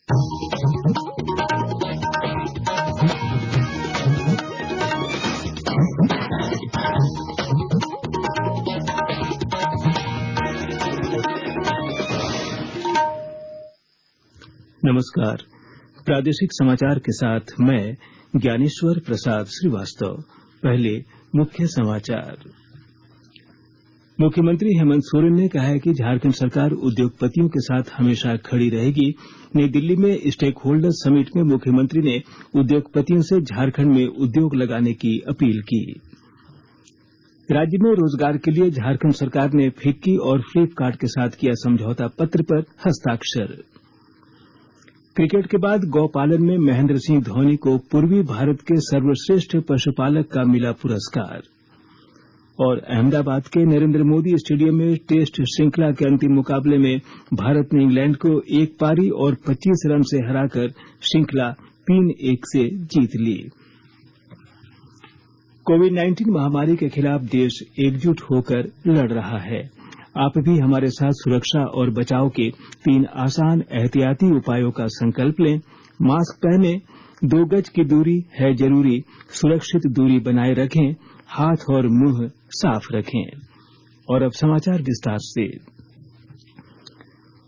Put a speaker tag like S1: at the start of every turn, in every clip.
S1: नमस्कार। प्रादेशिक समाचार के साथ मैं ज्ञानेश्वर प्रसाद श्रीवास्तव। पहले मुख्य समाचार। मुख्यमंत्री हेमंत सोरेन ने कहा है कि झारखंड सरकार उद्योगपतियों के साथ हमेशा खड़ी रहेगी। नई दिल्ली में स्टेक होल्डर समिट में मुख्यमंत्री ने उद्योगपतियों से झारखंड में उद्योग लगाने की अपील की। राज्य में रोजगार के लिए झारखंड सरकार ने फिक्की और फ्लिपकार्ट के साथ किया समझौता पत्र पर हस्ताक्षर। क्रिकेट के बाद गौपालन में महेंद्र सिंह धोनी को पूर्वी भारत के सर्वश्रेष्ठ पशुपालक का मिला पुरस्कार। और अहमदाबाद के नरेंद्र मोदी स्टेडियम में टेस्ट श्रृंखला के अंतिम मुकाबले में भारत ने इंग्लैंड को 1 पारी और 25 रन से हराकर श्रृंखला 3-1 से जीत ली। कोविड-19 महामारी के खिलाफ देश एकजुट होकर लड़ रहा है। आप भी हमारे साथ सुरक्षा और बचाव के 3 आसान एहतियाती उपायों का संकल्प लें। मास्क पहने, 2 गज की दूरी है जरूरी, सुरक्षित दूरी बनाए रखें, हाथ और मुंह साफ रखें। और अब समाचार विस्तार से।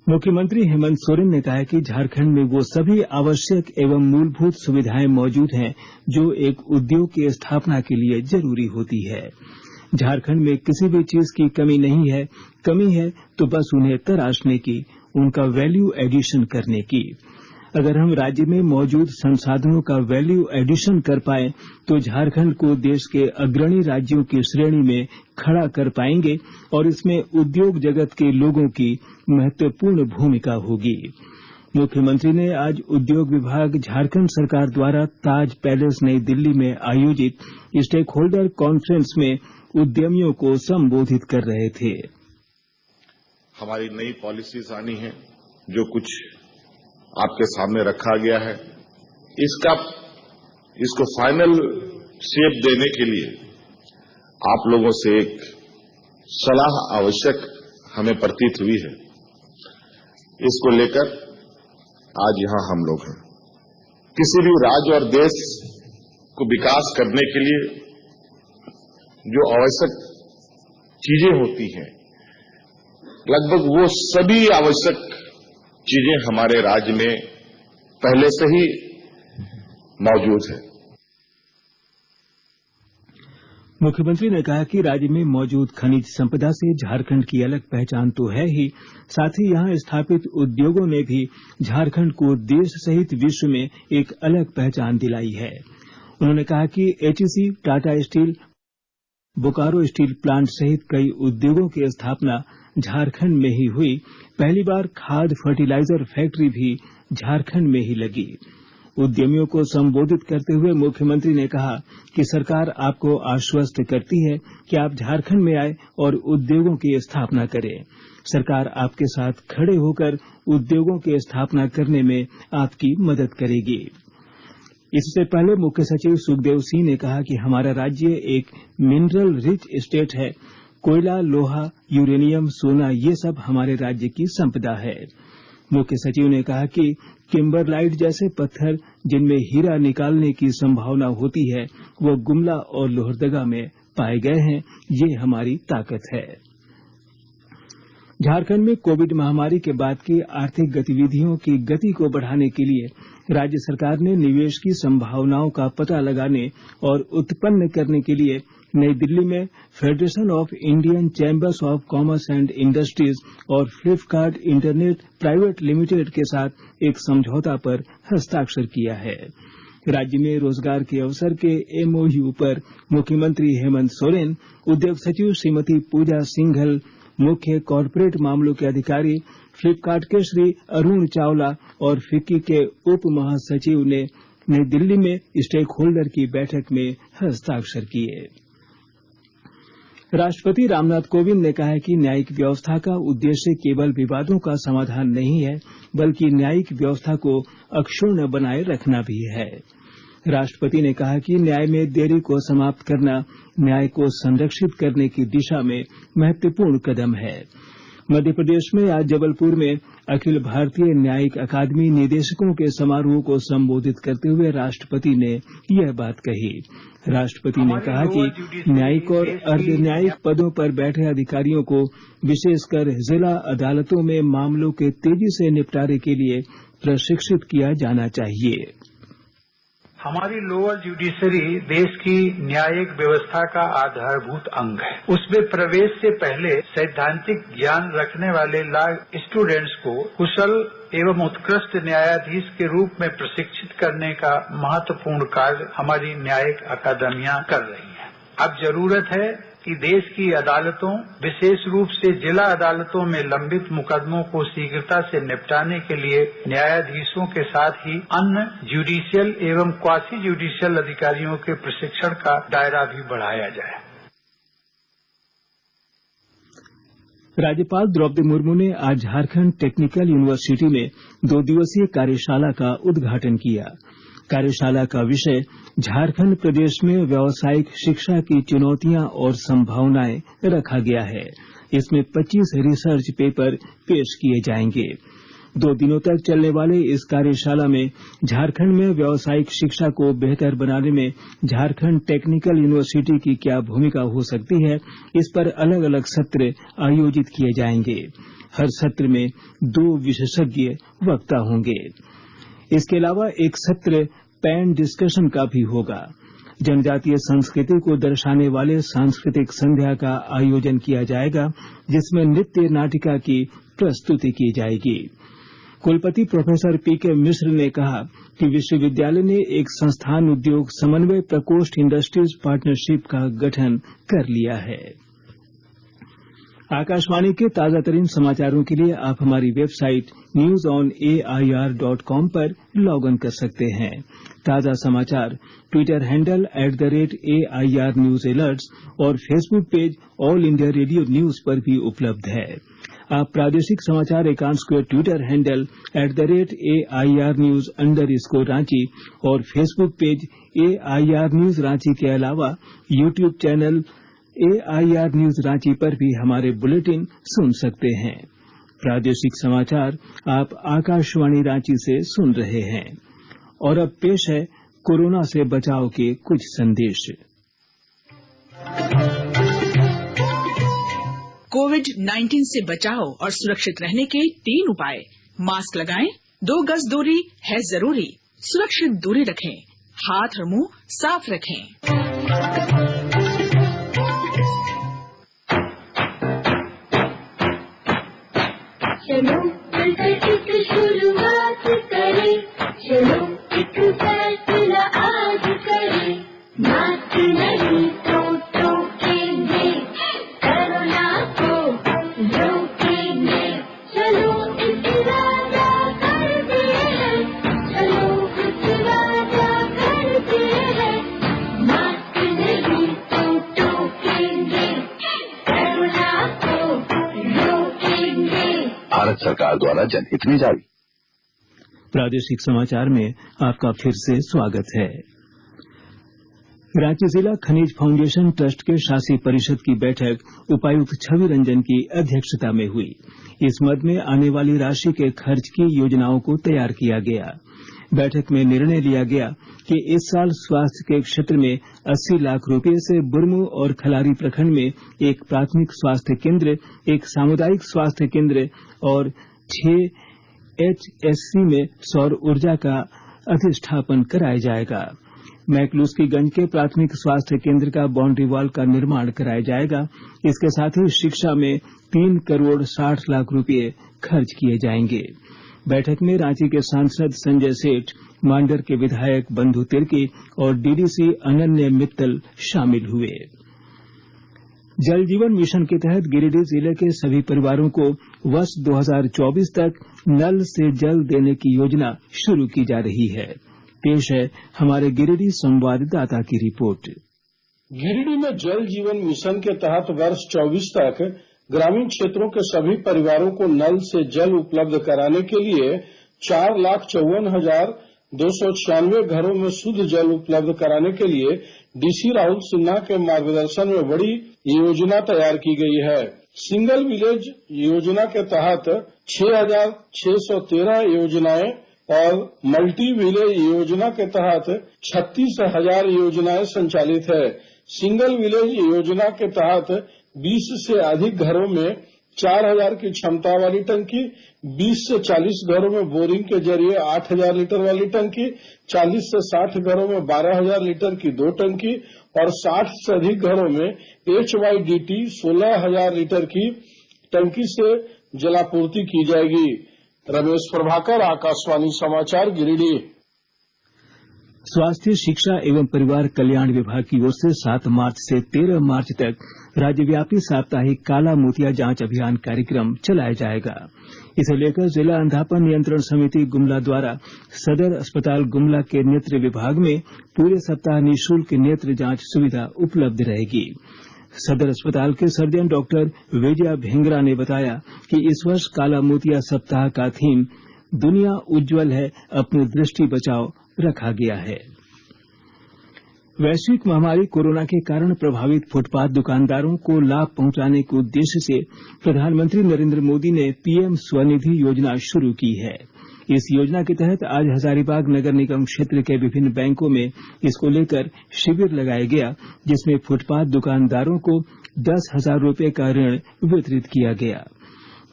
S1: मुख्यमंत्री हेमंत सोरेन ने कहा है कि झारखंड में वो सभी आवश्यक एवं मूलभूत सुविधाएं मौजूद हैं जो एक उद्योग की स्थापना के लिए जरूरी होती है। झारखंड में किसी भी चीज की कमी नहीं है, कमी है तो बस उन्हें तराशने की, उनका वैल्यू एडिशन करने की। अगर हम राज्य में मौजूद संसाधनों का वैल्यू एडिशन कर पाए तो झारखंड को देश के अग्रणी राज्यों की श्रेणी में खड़ा कर पाएंगे और इसमें उद्योग जगत के लोगों की महत्वपूर्ण भूमिका होगी। मुख्यमंत्री ने आज उद्योग विभाग झारखंड सरकार द्वारा ताज पैलेस नई दिल्ली में आयोजित स्टेक होल्डर कॉन्फ्रेंस में उद्यमियों को संबोधित कर रहे थे।
S2: हमारी नई पॉलिसीज आनी है, जो कुछ आपके सामने रखा गया है, इसको फाइनल शेप देने के लिए आप लोगों से एक सलाह आवश्यक हमें प्रतीत हुई है। इसको लेकर आज यहां हम लोग हैं। किसी भी राज्य और देश को विकास करने के लिए जो आवश्यक चीजें होती हैं, लगभग वो सभी आवश्यक चीजें हमारे राज्य में पहले से ही मौजूद है।
S1: मुख्यमंत्री ने कहा कि राज्य में मौजूद खनिज संपदा से झारखंड की अलग पहचान तो है ही, साथ ही यहां स्थापित उद्योगों ने भी झारखंड को देश सहित विश्व में एक अलग पहचान दिलाई है। उन्होंने कहा कि HEC, Tata steel, Bokaro steel plant सहित कई उद्योगों की स्थापना झारखंड में ही हुई। पहली बार खाद फर्टिलाइजर फैक्ट्री भी झारखंड में ही लगी। उद्यमियों को संबोधित करते हुए मुख्यमंत्री ने कहा कि सरकार आपको आश्वस्त करती है कि आप झारखंड में आए और उद्योगों की स्थापना करें। सरकार आपके साथ खड़े होकर उद्योगों की स्थापना करने में आपकी मदद करेगी। इससे पहले मुख्य सचिव सुखदेव सिंह ने कहा कि हमारा राज्य एक मिनरल रिच स्टेट है। कोयला, लोहा, यूरेनियम, सोना, ये सब हमारे राज्य की संपदा है। मुख्य सचिव ने कहा कि किम्बरलाइट जैसे पत्थर जिनमें हीरा निकालने की संभावना होती है, वो गुमला और लोहरदगा में पाए गए हैं। ये हमारी ताकत है। झारखंड में कोविड महामारी के बाद की आर्थिक गतिविधियों की गति को बढ़ाने के लिए राज्य सरकार ने निवेश की संभावनाओं का पता लगाने और उत्पन्न करने के लिए नई दिल्ली में federation of Indian chambers of commerce and industries और फ्लिपकार्ट इंटरनेट प्राइवेट लिमिटेड के साथ एक समझौता पर हस्ताक्षर किया है। राज्य में रोजगार के अवसर के एमओयू पर मुख्यमंत्री हेमंत सोरेन, उद्योग सचिव श्रीमती पूजा सिंघल, मुख्य कॉर्पोरेट मामलों के अधिकारी फ्लिपकार्ट के श्री अरुण चावला और फिक्की के उप महासचिव ने नई दिल्ली में स्टेक होल्डर की बैठक में हस्ताक्षर किए। राष्ट्रपति रामनाथ कोविंद ने कहा है कि न्यायिक व्यवस्था का उद्देश्य केवल विवादों का समाधान नहीं है, बल्कि न्यायिक व्यवस्था को अक्षुण्ण बनाए रखना भी है। राष्ट्रपति ने कहा कि न्याय में देरी को समाप्त करना न्याय को संरक्षित करने की दिशा में महत्वपूर्ण कदम है। मध्य प्रदेश में आज जबलपुर में अखिल भारतीय न्यायिक अकादमी निदेशकों के समारोह को संबोधित करते हुए राष्ट्रपति ने यह बात कही। राष्ट्रपति ने कहा कि न्यायिक और अर्ध न्यायिक पदों पर बैठे अधिकारियों को विशेषकर जिला अदालतों में मामलों के तेजी से निपटारे के लिए प्रशिक्षित किया जाना चाहिए।
S3: हमारी लोअर जुडिशरी देश की न्यायिक व्यवस्था का आधारभूत अंग है। उसमें प्रवेश से पहले सैद्धांतिक ज्ञान रखने वाले स्टूडेंट्स को कुशल एवं उत्कृष्ट न्यायाधीश के रूप में प्रशिक्षित करने का महत्वपूर्ण कार्य हमारी न्यायिक अकादमियां कर रही हैं। अब जरूरत है कि देश की अदालतों, विशेष रूप से जिला अदालतों में लंबित मुकदमों को शीघ्रता से निपटाने के लिए न्यायाधीशों के साथ ही अन्य जुडिशियल एवं क्वासी जुडिशियल अधिकारियों के प्रशिक्षण का दायरा भी बढ़ाया जाए।
S1: राज्यपाल द्रौपदी मुर्मू ने आज झारखंड टेक्निकल यूनिवर्सिटी में 2 दिवसीय कार्यशाला का उद्घाटन किया। कार्यशाला का विषय झारखंड प्रदेश में व्यावसायिक शिक्षा की चुनौतियां और संभावनाएं रखा गया है। इसमें 25 रिसर्च पेपर पेश किए जाएंगे। 2 दिनों तक चलने वाले इस कार्यशाला में झारखंड में व्यावसायिक शिक्षा को बेहतर बनाने में झारखंड टेक्निकल यूनिवर्सिटी की क्या भूमिका हो सकती है, इस पर अलग अलग सत्र आयोजित किए जाएंगे। हर सत्र में 2 विशेषज्ञ वक्ता होंगे। इसके अलावा एक सत्र पैन डिस्कशन का भी होगा। जनजातीय संस्कृति को दर्शाने वाले सांस्कृतिक संध्या का आयोजन किया जाएगा, जिसमें नृत्य नाटिका की प्रस्तुति की जाएगी। कुलपति प्रोफेसर पीके मिश्र ने कहा कि विश्वविद्यालय ने एक संस्थान उद्योग समन्वय प्रकोष्ठ इंडस्ट्रीज पार्टनरशिप का गठन कर लिया है। आकाशवाणी के ताजा तरीन समाचारों के लिए आप हमारी वेबसाइट newsonair.com पर लॉग इन कर सकते हैं। ताजा समाचार Twitter handle @AIR News Alerts और Facebook page all India radio news पर भी उपलब्ध है। आप प्रादेशिक समाचार एकांश के ट्विटर हैंडल @AIR News _ और Facebook page AIR News Ranchi के अलावा YouTube channel AIR News Ranchi पर भी हमारे बुलेटिन सुन सकते हैं। प्रादेशिक समाचार आप आकाशवाणी रांची से सुन रहे हैं। और अब पेश है कोरोना से बचाव के कुछ संदेश।
S4: कोविड-19 से बचाव और सुरक्षित रहने के 3 उपाय। मास्क लगाएं, 2 गज दूरी है जरूरी, सुरक्षित दूरी रखें, हाथ और मुंह साफ रखें।
S5: चलो मिलकर एक शुरुआत करें, चलो एक फैसला आज करें, मास्क नहीं तो टोकेंगे, कोरोना को रोकेंगे, चलो इस वादा करते हैं, चलो इस वादा करते हैं, मास्क नहीं तो टोकेंगे, कोरोना को रोकेंगे।
S6: भारत सरकार द्वारा जनहित में जारी।
S1: प्रादेशिक समाचार में आपका फिर से स्वागत है। रांची जिला खनिज फाउंडेशन ट्रस्ट के शासी परिषद की बैठक उपायुक्त छवि रंजन की अध्यक्षता में हुई। इस मद में आने वाली राशि के खर्च की योजनाओं को तैयार किया गया। बैठक में निर्णय लिया गया कि इस साल स्वास्थ्य के क्षेत्र में 80 लाख रुपए से बुरमू और खलारी प्रखंड में एक प्राथमिक स्वास्थ्य केंद्र, एक सामुदायिक स्वास्थ्य केंद्र और 6 HSC में सौर ऊर्जा का अधिष्ठापन कराया जाएगा। मैकलुस्कीगंज के प्राथमिक स्वास्थ्य केंद्र का बाउंड्री वॉल का निर्माण कराया जाएगा। इसके साथ ही शिक्षा में 3 करोड़ 60 लाख रुपए खर्च किए जाएंगे। बैठक में रांची के सांसद संजय सेठ, मांडर के विधायक बंधु तिर्की और डीडीसी अनन्य मित्तल शामिल हुए। जल जीवन मिशन के तहत गिरिडीह जिले के सभी परिवारों को वर्ष 2024 तक नल से जल देने की योजना शुरू की जा रही है। पेश है हमारे गिरिडीह संवाददाता की रिपोर्ट।
S7: गिरिडीह में जल जीवन मिशन के तहत वर्ष 24 तक ग्रामीण क्षेत्रों के सभी परिवारों को नल से जल उपलब्ध कराने के लिए 4,54,296 घरों में शुद्ध जल उपलब्ध कराने के लिए डीसी राहुल सिन्हा के मार्गदर्शन में बड़ी योजना तैयार की गई है। सिंगल विलेज योजना के तहत 6,613 योजनाएं और मल्टी विलेज योजना के तहत 36,000 योजनाएं संचालित है। सिंगल विलेज योजना के तहत 20 से अधिक घरों में 4,000 की क्षमता वाली टंकी, 20 से 40 घरों में बोरिंग के जरिए 8,000 लीटर वाली टंकी, 40 से 60 घरों में 12,000 लीटर की 2 टंकी और 60 से अधिक घरों में HYDT 16,000 लीटर की टंकी से जलापूर्ति की जाएगी। रमेश प्रभाकर, आकाशवाणी समाचार, गिरिडीह।
S1: स्वास्थ्य, शिक्षा एवं परिवार कल्याण विभाग की ओर से 7 मार्च से 13 मार्च तक राज्यव्यापी साप्ताहिक काला मोतिया जांच अभियान कार्यक्रम चलाया जाएगा। इसे लेकर जिला अंधापन नियंत्रण समिति गुमला द्वारा सदर अस्पताल गुमला के नेत्र विभाग में पूरे सप्ताह निःशुल्क नेत्र जांच सुविधा उपलब्ध रहेगी। सदर अस्पताल के सर्जन डॉक्टर विजया भेंगरा ने बताया कि इस वर्ष काला मोतिया सप्ताह का थीम दुनिया उज्जवल है, अपनी दृष्टि बचाओ रखा गया है। वैश्विक महामारी कोरोना के कारण प्रभावित फुटपाथ दुकानदारों को लाभ पहुंचाने के उद्देश्य से प्रधानमंत्री नरेंद्र मोदी ने पीएम स्वनिधि योजना शुरू की है। इस योजना के तहत आज हजारीबाग नगर निगम क्षेत्र के विभिन्न बैंकों में इसको लेकर शिविर लगाया गया, जिसमें फुटपाथ दुकानदारों को 10,000 रुपए का ऋण वितरित किया गया।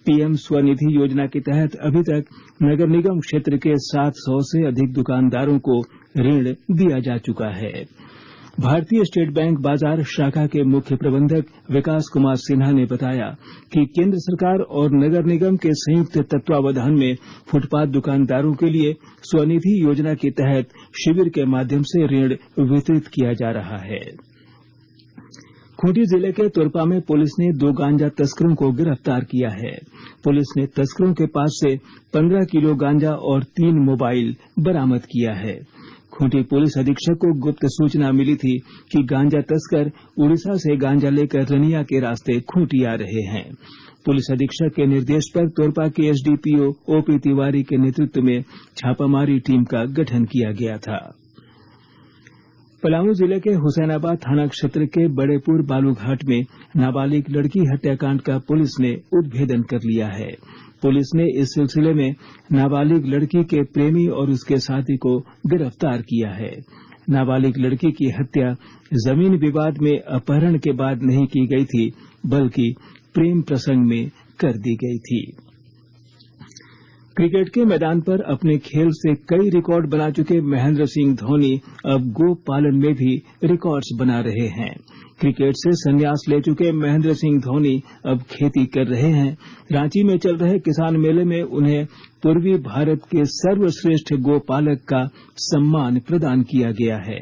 S1: पीएम स्वनिधि योजना के तहत अभी तक नगर निगम क्षेत्र के 700 से अधिक दुकानदारों को ऋण दिया जा चुका है। भारतीय स्टेट बैंक बाजार शाखा के मुख्य प्रबंधक विकास कुमार सिन्हा ने बताया कि केंद्र सरकार और नगर निगम के संयुक्त तत्वावधान में फुटपाथ दुकानदारों के लिए स्वनिधि योजना के तहत शिविर के माध्यम से ऋण वितरित किया जा रहा है। खूंटी जिले के तुरपा में पुलिस ने 2 गांजा तस्करों को गिरफ्तार किया है। पुलिस ने तस्करों के पास से 15 किलो गांजा और 3 मोबाइल बरामद किया है। खूंटी पुलिस अधीक्षक को गुप्त सूचना मिली थी कि गांजा तस्कर उड़ीसा से गांजा लेकर रनिया के रास्ते खूंटी आ रहे हैं। पुलिस अधीक्षक के निर्देश पर तोरपा के एसडीपीओ ओपी तिवारी के नेतृत्व में छापामारी टीम का गठन किया गया था। पलामू जिले के हुसैनाबाद थाना क्षेत्र के बड़ेपुर बालूघाट में नाबालिग लड़की हत्याकांड का पुलिस ने उद्भेदन कर लिया है। पुलिस ने इस सिलसिले में नाबालिग लड़की के प्रेमी और उसके साथी को गिरफ्तार किया है। नाबालिग लड़की की हत्या जमीन विवाद में अपहरण के बाद नहीं की गई थी, बल्कि प्रेम प्रसंग में कर दी गई थी। क्रिकेट के मैदान पर अपने खेल से कई रिकॉर्ड बना चुके महेंद्र सिंह धोनी अब गो पालन में भी रिकॉर्ड्स बना रहे हैं। क्रिकेट से संन्यास ले चुके महेंद्र सिंह धोनी अब खेती कर रहे हैं। रांची में चल रहे किसान मेले में उन्हें पूर्वी भारत के सर्वश्रेष्ठ गोपालक का सम्मान प्रदान किया गया है।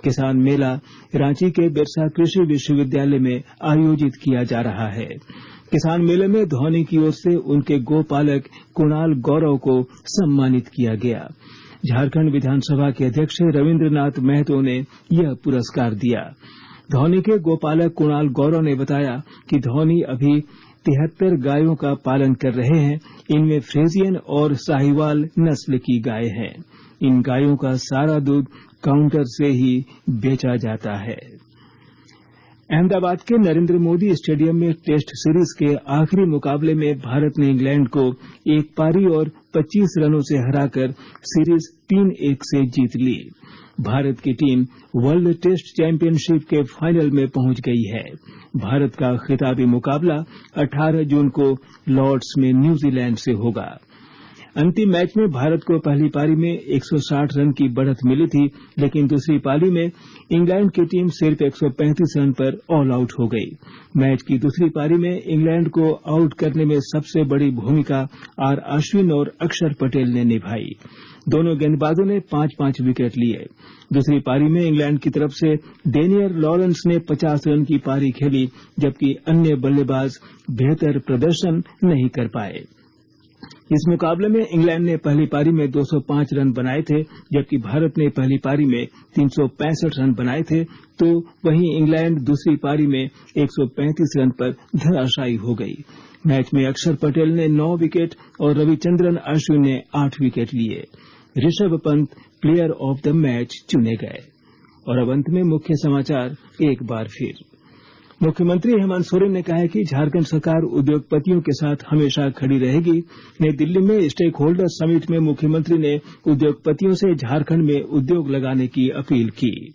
S1: किसान मेला रांची के बिरसा कृषि विश्वविद्यालय में आयोजित किया जा रहा है। किसान मेले में धोनी की ओर से उनके गोपालक कुणाल गौरव को सम्मानित किया गया। झारखंड विधानसभा के अध्यक्ष रविंद्रनाथ महतो ने यह पुरस्कार दिया। धोनी के गोपालक कुणाल गौरव ने बताया कि धोनी अभी 73 गायों का पालन कर रहे हैं। इनमें फ्रेजियन और साहिवाल नस्ल की गाय हैं। इन गायों का सारा दूध काउंटर से ही बेचा जाता है। अहमदाबाद के नरेंद्र मोदी स्टेडियम में टेस्ट सीरीज के आखिरी मुकाबले में भारत ने इंग्लैंड को 1 पारी और 25 रनों से हराकर सीरीज 3-1 से जीत ली। भारत की टीम वर्ल्ड टेस्ट चैंपियनशिप के फाइनल में पहुंच गई है। भारत का खिताबी मुकाबला 18 जून को लॉर्ड्स में न्यूजीलैंड से होगा। अंतिम मैच में भारत को पहली पारी में 160 रन की बढ़त मिली थी, लेकिन दूसरी पारी में इंग्लैंड की टीम सिर्फ 135 रन पर ऑल आउट हो गई। मैच की दूसरी पारी में इंग्लैंड को आउट करने में सबसे बड़ी भूमिका आर अश्विन और अक्षर पटेल ने निभाई। दोनों गेंदबाजों ने 5-5 विकेट लिए। दूसरी पारी में इंग्लैंड की तरफ से डेनियर लॉरेंस ने 50 रन की पारी खेली, जबकि अन्य बल्लेबाज बेहतर प्रदर्शन नहीं कर पाए। इस मुकाबले में इंग्लैंड ने पहली पारी में 205 रन बनाए थे, जबकि भारत ने पहली पारी में 365 रन बनाए थे, तो वहीं इंग्लैंड दूसरी पारी में 135 रन पर धराशायी हो गई। मैच में अक्षर पटेल ने 9 विकेट और रविचंद्रन अश्विन ने 8 विकेट लिए। Rishabh Pant player of the match चुने गए। और अब अंत में मुख्य समाचार एक बार फिर। मुख्यमंत्री हेमंत सोरेन ने कहा है कि झारखंड सरकार उद्योगपतियों के साथ हमेशा खड़ी रहेगी। नई दिल्ली में स्टेक होल्डर समिट में मुख्यमंत्री ने उद्योगपतियों से झारखंड में उद्योग लगाने की अपील की।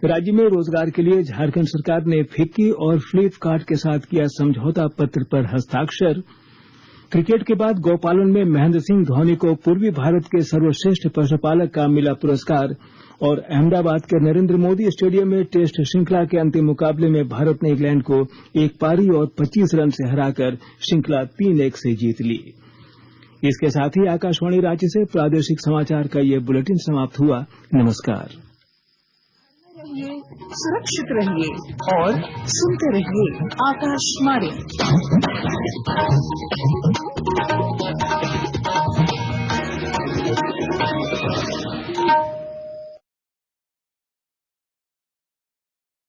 S1: राज्य में रोजगार के लिए झारखंड सरकार ने फिक्की और फ्लिपकार्ट के साथ किया समझौता पत्र पर हस्ताक्षर। क्रिकेट के बाद गौपालन में महेंद्र सिंह धोनी को पूर्वी भारत के सर्वश्रेष्ठ पशुपालक का मिला पुरस्कार। और अहमदाबाद के नरेंद्र मोदी स्टेडियम में टेस्ट श्रृंखला के अंतिम मुकाबले में भारत ने इंग्लैंड को 1 पारी और 25 रन से हराकर श्रृंखला 3-1 से जीत ली। इसके साथ ही आकाशवाणी रांची से प्रादेशिक समाचार का ये बुलेटिन समाप्त हुआ। नमस्कार।
S4: सुरक्षित रहिए और सुनते रहिए आकाशवाणी।